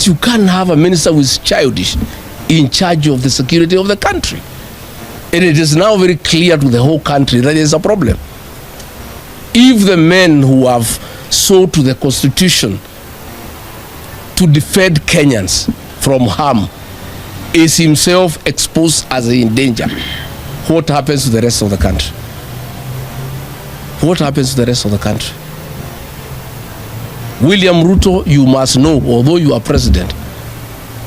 But you can't have a minister who is childish in charge of the security of the country. And it is now very clear to the whole country that there is a problem. If the men who have sought to the Constitution to defend Kenyans from harm is himself exposed as in danger, what happens to the rest of the country? What happens to the rest of the country? William Ruto, you must know, although you are president,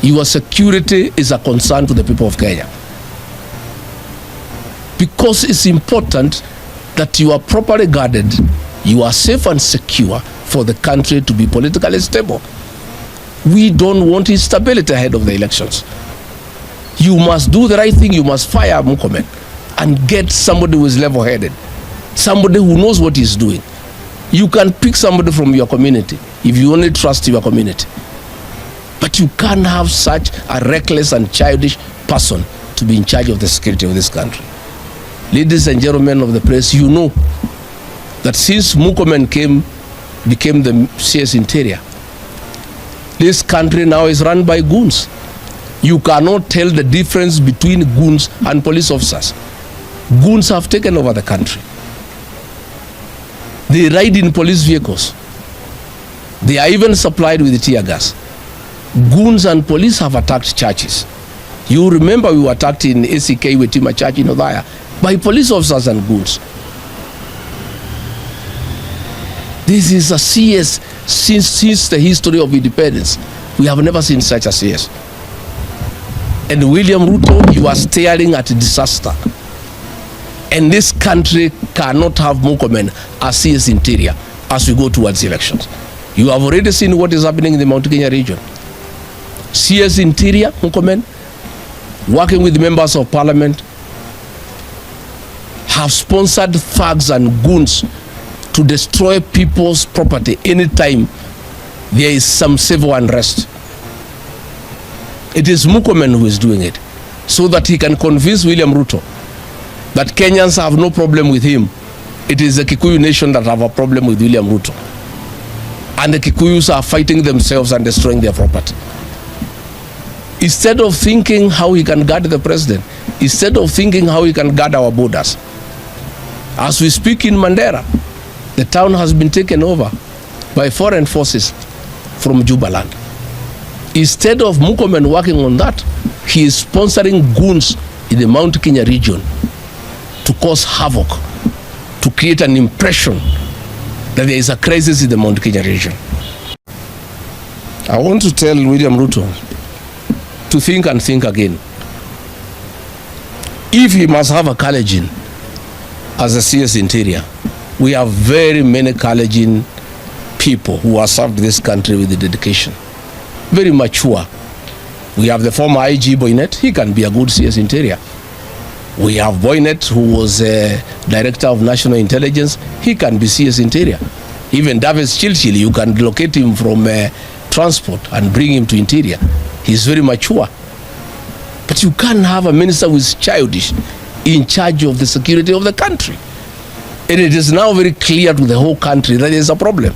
your security is a concern to the people of Kenya. Because it's important that you are properly guarded, you are safe and secure for the country to be politically stable. We don't want instability ahead of the elections. You must do the right thing. You must fire Murkomen and get somebody who is level-headed, somebody who knows what he's doing. You can pick somebody from your community if you only trust your community. But you can't have such a reckless and childish person to be in charge of the security of this country. Ladies and gentlemen of the press, you know that since Murkomen became the CS Interior, this country now is run by goons. You cannot tell the difference between goons and police officers. Goons have taken over the country. They ride in police vehicles. They are even supplied with tear gas. Goons and police have attacked churches. You remember we were attacked in ACK Wetima Church in Othaya by police officers and goons. This is a CS since the history of independence. We have never seen such a CS. And William Ruto, you are staring at disaster. And this country cannot have Murkomen as CS Interior as we go towards elections. You have already seen what is happening in the Mount Kenya region. CS Interior, Murkomen, working with members of parliament, have sponsored thugs and goons to destroy people's property anytime there is some civil unrest. It is Murkomen who is doing it so that he can convince William Ruto that Kenyans have no problem with him. It is the Kikuyu nation that have a problem with William Ruto. And the Kikuyus are fighting themselves and destroying their property. Instead of thinking how he can guard the president, instead of thinking how he can guard our borders. As we speak in Mandera, the town has been taken over by foreign forces from Jubaland. Instead of Murkomen working on that, he is sponsoring goons in the Mount Kenya region to cause havoc, to create an impression that there is a crisis in the Mount Kenya region. I want to tell William Ruto to think and think again. If he must have a Kalenjin as a CS Interior, we have very many Kalenjin people who have served this country with the dedication. Very mature. We have the former IG Boynet, he can be a good CS Interior. We have Boynet, who was a Director of National Intelligence, he can be CS Interior. Even Davis Chilchili, you can locate him from transport and bring him to Interior. He's very mature. But you can't have a minister who is childish in charge of the security of the country. And it is now very clear to the whole country that there is a problem.